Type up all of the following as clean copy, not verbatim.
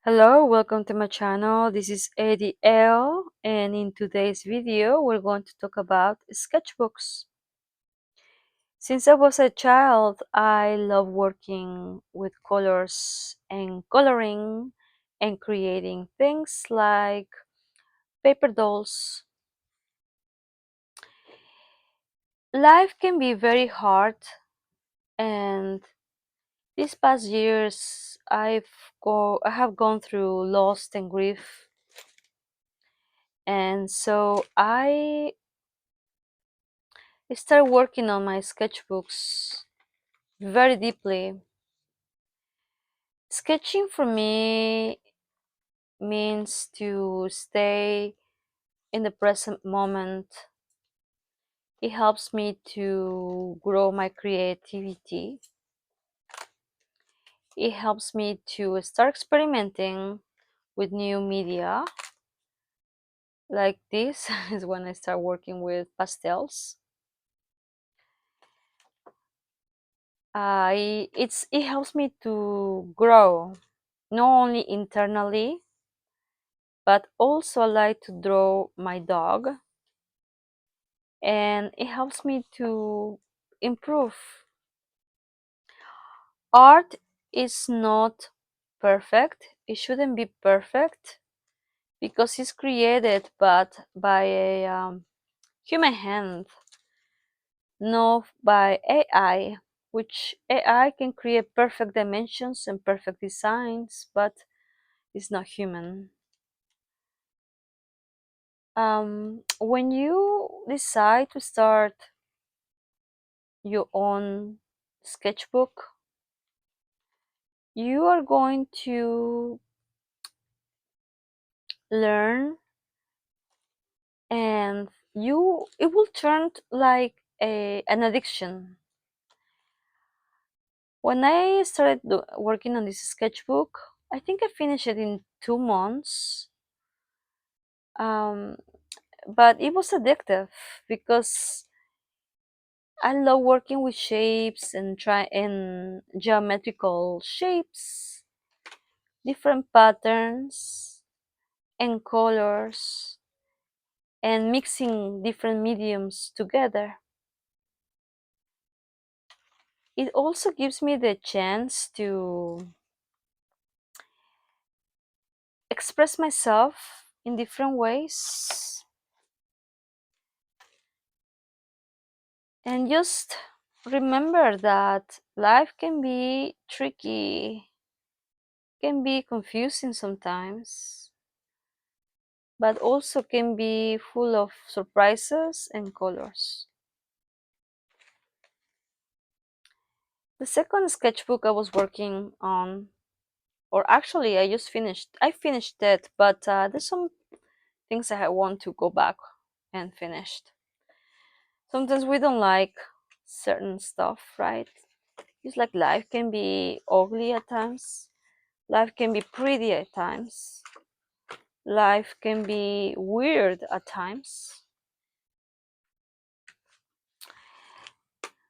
Hello, welcome to my channel. This is Eddie L, and in today's video we're going to talk about sketchbooks. Since I was a child, I love working with colors and coloring and creating things like paper dolls. Life can be very hard, and these past years I have gone through loss and grief, and so I started working on my sketchbooks very deeply. Sketching for me means to stay in the present moment. It helps me to grow my creativity. It helps me to start experimenting with new media. Like this is when I start working with pastels. It helps me to grow, not only internally, but also I like to draw my dog, and it helps me to improve. Art is not perfect. It shouldn't be perfect because it's created but by a human hand, not by AI, which AI can create perfect dimensions and perfect designs, but it's not human. When you decide to start your own sketchbook, you are going to learn, and it will turn like an addiction. When I started working on this sketchbook, I think I finished it in 2 months. um, but it was addictive because I love working with shapes and try in geometrical shapes, different patterns and colors, and mixing different mediums together. It also gives me the chance to express myself in different ways and just remember that life can be tricky, can be confusing sometimes, but also can be full of surprises and colors. The second sketchbook I was working on, or actually I finished it, but there's some things I want to go back and finish. Sometimes we don't like certain stuff, right? It's like life can be ugly at times, life can be pretty at times, life can be weird at times,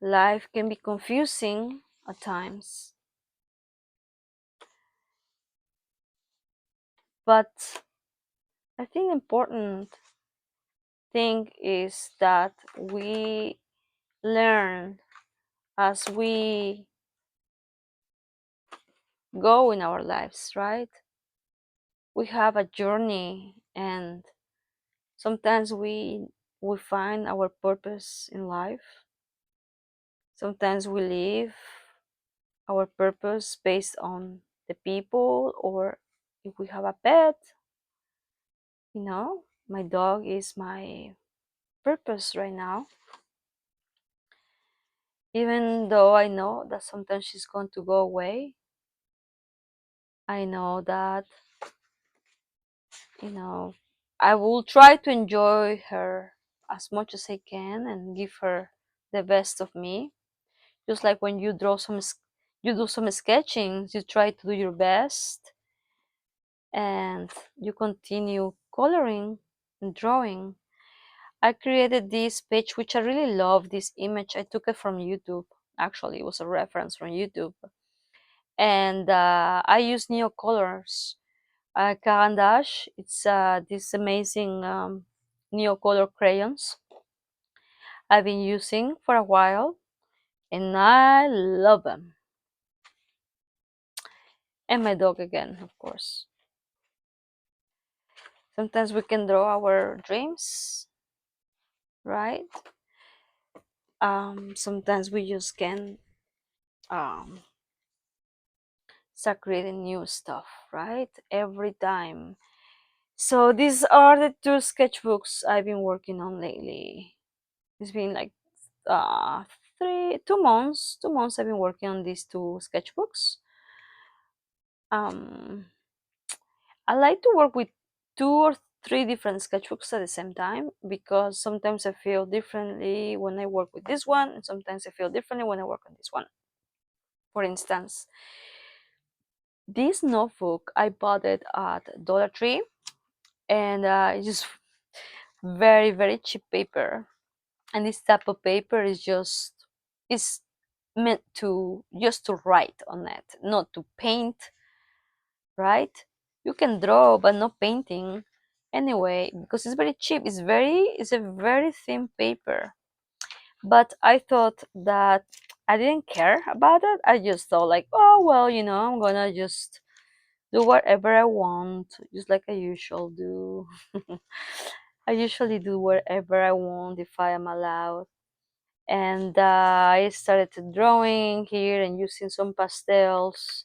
life can be confusing at times. But I think the important thing is that we learn as we go in our lives, right? We have a journey, and sometimes we find our purpose in life. Sometimes we live our purpose based on the people, or if we have a pet. My dog is my purpose right now. Even though I know that sometimes she's going to go away, I know that, I will try to enjoy her as much as I can and give her the best of me. Just like when you you do some sketching, you try to do your best, and you continue coloring and drawing. I created this page, which I really love this image. I took it from YouTube. Actually, it was a reference from YouTube. And I use neo colors. Caran d'Ache. It's this amazing Neocolor crayons I've been using for a while, and I love them. And my dog again, of course. Sometimes we can draw our dreams, right? Sometimes we just can um, start creating new stuff, right? Every time. So these are the two sketchbooks I've been working on lately. It's been like uh 2 months I've been working on these two sketchbooks. um I like to work with 2 or 3 different sketchbooks at the same time, because sometimes I feel differently when I work with this one, and sometimes I feel differently when I work on this one. For instance, this notebook I bought it at Dollar Tree, and it's just very very cheap paper. And this type of paper is meant to just to write on it, not to paint, right? You can draw but not painting anyway, because it's very cheap. It's a very thin paper. But I thought that I didn't care about it. I just thought like, oh well, I'm gonna just do whatever I want, just like I usually do. I usually do whatever I want if I am allowed. And I started to drawing here and using some pastels,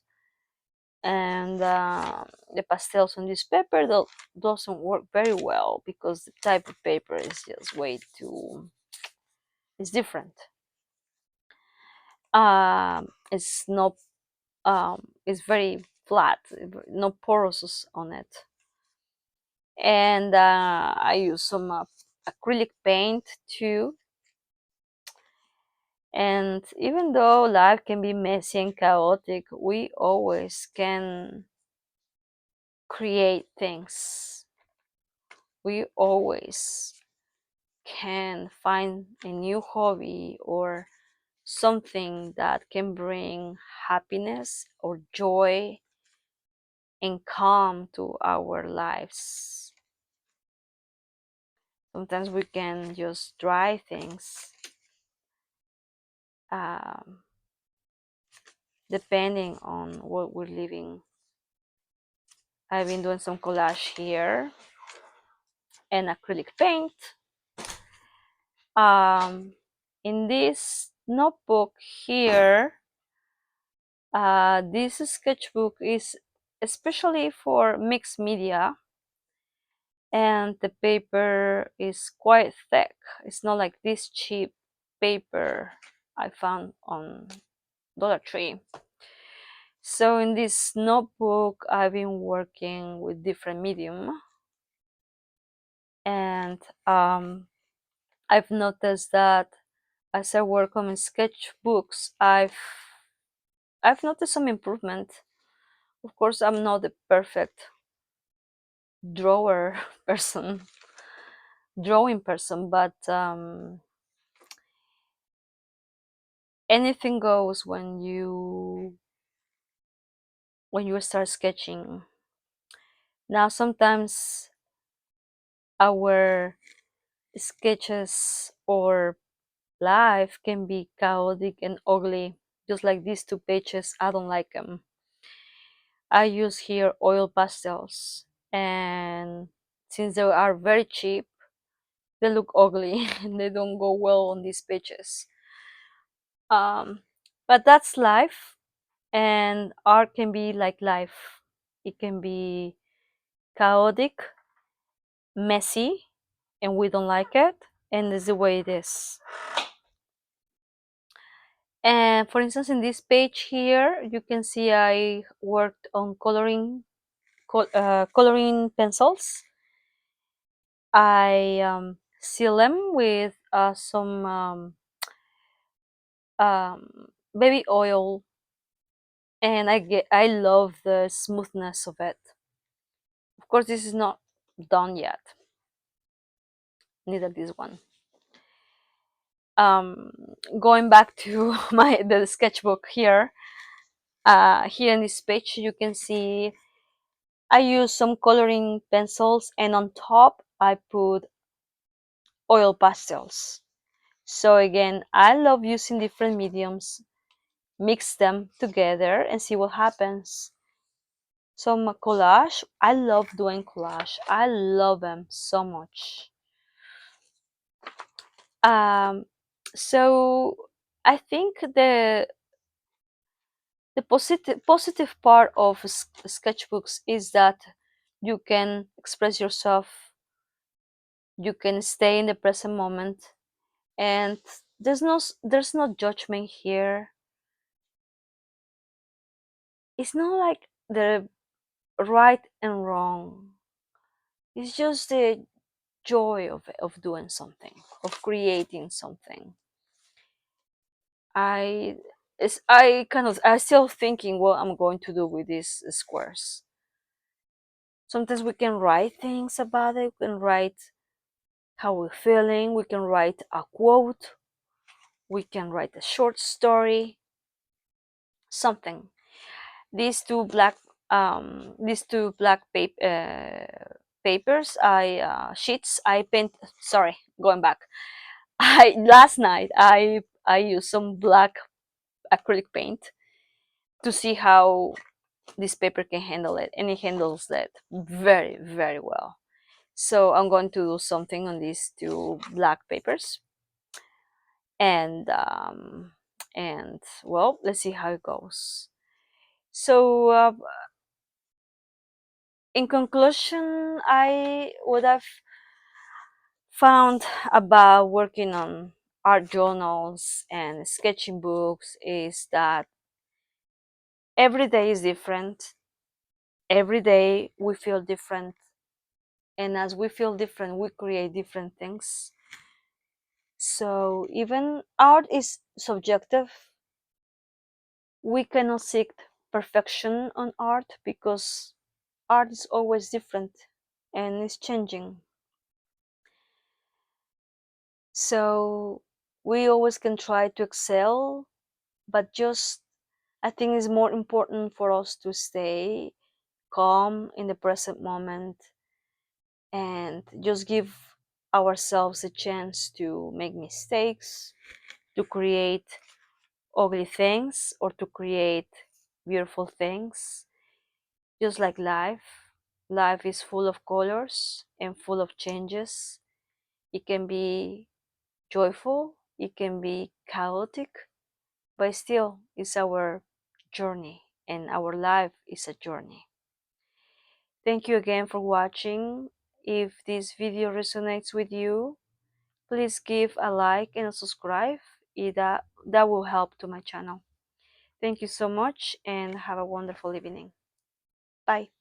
and the pastels on this paper doesn't work very well, because the type of paper is just way too, it's different. It's not it's very flat, no pores on it. And I use some acrylic paint too. And even though life can be messy and chaotic, we always can create things. We always can find a new hobby or something that can bring happiness or joy and calm to our lives. Sometimes we can just try things um, depending on what we're living. I've been doing some collage here and acrylic paint. In this notebook here, this sketchbook is especially for mixed media, and the paper is quite thick. It's not like this cheap paper I found on Dollar Tree. So in this notebook, I've been working with different medium, and I've noticed that as I work on my sketchbooks, I've noticed some improvement. Of course, I'm not the perfect drawer person, drawing person, but anything goes when you start sketching. Now, sometimes our sketches or life can be chaotic and ugly, just like these 2 pages. I don't like them. I use here oil pastels, and since they are very cheap, they look ugly and they don't go well on these pages. But that's life, and art can be like life. It can be chaotic, messy, and we don't like it, and it's the way it is. And for instance, in this page here, you can see I worked on coloring pencils. I seal them with some baby oil, and I love the smoothness of it. Of course, this is not done yet. Neither this one. Um, Going back to the sketchbook here. Here in this page, you can see I use some coloring pencils, and on top I put oil pastels. So again, I love using different mediums, mix them together and see what happens. Some collage, I love doing collage. I love them so much. Um, so I think the positive part of sketchbooks is that you can express yourself, you can stay in the present moment, and there's no judgment here. It's not like the right and wrong. It's just the joy of doing something, of creating something. I I still thinking what I'm going to do with these squares. Sometimes we can write things about it. We can write how we're feeling. We can write a quote. We can write a short story. Something. Papers, sheets. I paint. Sorry, going back. I last night I used some black acrylic paint to see how this paper can handle it, and it handles that very, very well. So I'm going to do something on these two black papers, and well, let's see how it goes. So in conclusion, I would have found about working on art journals and sketching books is that every day is different. Every day we feel different, and as we feel different, we create different things. So even art is subjective. We cannot seek perfection on art because art is always different and is changing. So we always can try to excel, but just I think it's more important for us to stay calm in the present moment and just give ourselves a chance to make mistakes, to create ugly things, or to create beautiful things. Just like life is full of colors and full of changes. It can be joyful, it can be chaotic, but still it's our journey, and our life is a journey. Thank you again for watching. If this video resonates with you, please give a like and a subscribe. That will help to my channel. Thank you so much and have a wonderful evening. Bye.